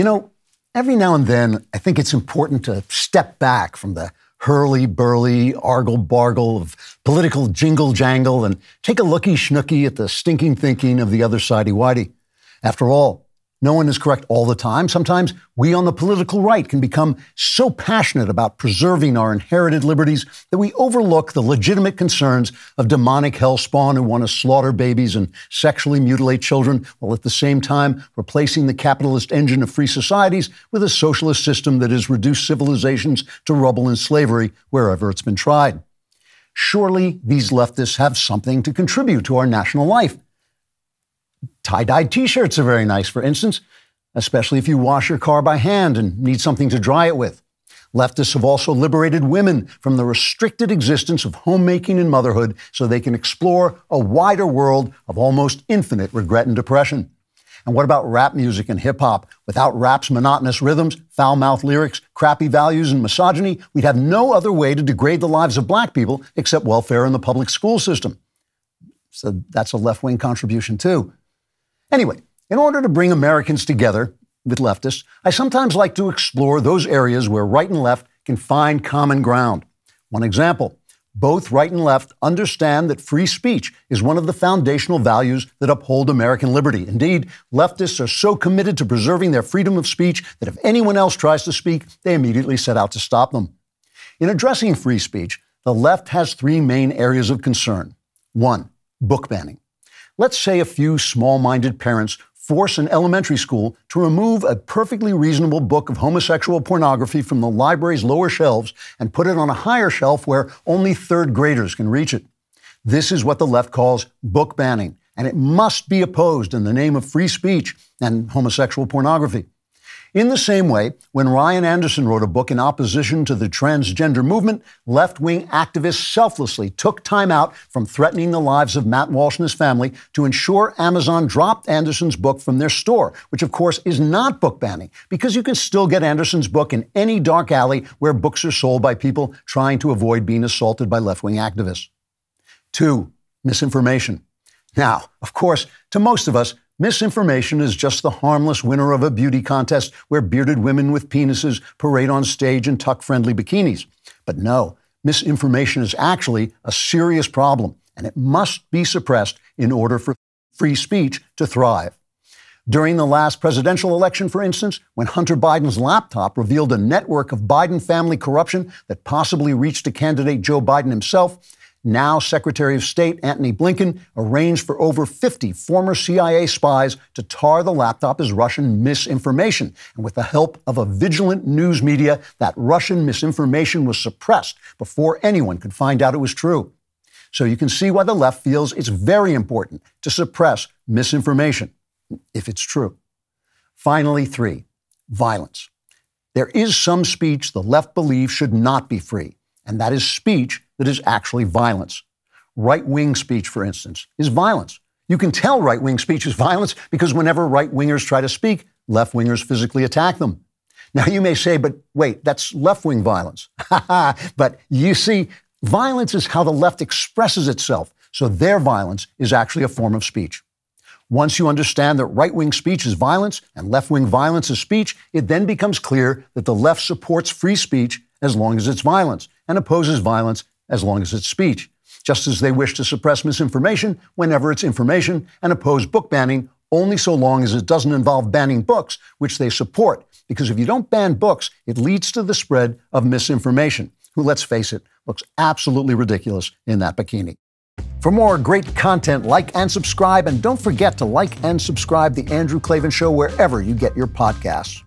You know, every now and then, I think it's important to step back from the hurly-burly, argle-bargle of political jingle-jangle and take a looky-schnooky at the stinking thinking of the other sidey-widey. After all, no one is correct all the time. Sometimes we on the political right can become so passionate about preserving our inherited liberties that we overlook the legitimate concerns of demonic hellspawn who want to slaughter babies and sexually mutilate children, while at the same time replacing the capitalist engine of free societies with a socialist system that has reduced civilizations to rubble and slavery wherever it's been tried. Surely these leftists have something to contribute to our national life. Tie-dyed T-shirts are very nice, for instance, especially if you wash your car by hand and need something to dry it with. Leftists have also liberated women from the restricted existence of homemaking and motherhood so they can explore a wider world of almost infinite regret and depression. And what about rap music and hip-hop? Without rap's monotonous rhythms, foul-mouthed lyrics, crappy values, and misogyny, we'd have no other way to degrade the lives of black people except welfare in the public school system. So that's a left-wing contribution, too. Anyway, in order to bring Americans together with leftists, I sometimes like to explore those areas where right and left can find common ground. One example, both right and left understand that free speech is one of the foundational values that uphold American liberty. Indeed, leftists are so committed to preserving their freedom of speech that if anyone else tries to speak, they immediately set out to stop them. In addressing free speech, the left has three main areas of concern. One, book banning. Let's say a few small-minded parents force an elementary school to remove a perfectly reasonable book of homosexual pornography from the library's lower shelves and put it on a higher shelf where only third graders can reach it. This is what the left calls book banning, and it must be opposed in the name of free speech and homosexual pornography. In the same way, when Ryan Anderson wrote a book in opposition to the transgender movement, left-wing activists selflessly took time out from threatening the lives of Matt Walsh and his family to ensure Amazon dropped Anderson's book from their store, which of course is not book banning, because you can still get Anderson's book in any dark alley where books are sold by people trying to avoid being assaulted by left-wing activists. Two, misinformation. Now, of course, to most of us, misinformation is just the harmless winner of a beauty contest where bearded women with penises parade on stage in tuck-friendly bikinis. But no, misinformation is actually a serious problem, and it must be suppressed in order for free speech to thrive. During the last presidential election, for instance, when Hunter Biden's laptop revealed a network of Biden family corruption that possibly reached to candidate Joe Biden himself, now Secretary of State Antony Blinken arranged for over 50 former CIA spies to tar the laptop as Russian misinformation. And with the help of a vigilant news media, that Russian misinformation was suppressed before anyone could find out it was true. So you can see why the left feels it's very important to suppress misinformation, if it's true. Finally, three, violence. There is some speech the left believes should not be free, and that is speech that is actually violence. Right-wing speech, for instance, is violence. You can tell right-wing speech is violence because whenever right-wingers try to speak, left-wingers physically attack them. Now, you may say, but wait, that's left-wing violence. But you see, violence is how the left expresses itself, so their violence is actually a form of speech. Once you understand that right-wing speech is violence and left-wing violence is speech, it then becomes clear that the left supports free speech as long as it's violence and opposes violence as long as it's speech, just as they wish to suppress misinformation whenever it's information and oppose book banning only so long as it doesn't involve banning books, which they support. Because if you don't ban books, it leads to the spread of misinformation, who, let's face it, looks absolutely ridiculous in that bikini. For more great content, like and subscribe, and don't forget to like and subscribe The Andrew Klavan Show wherever you get your podcasts.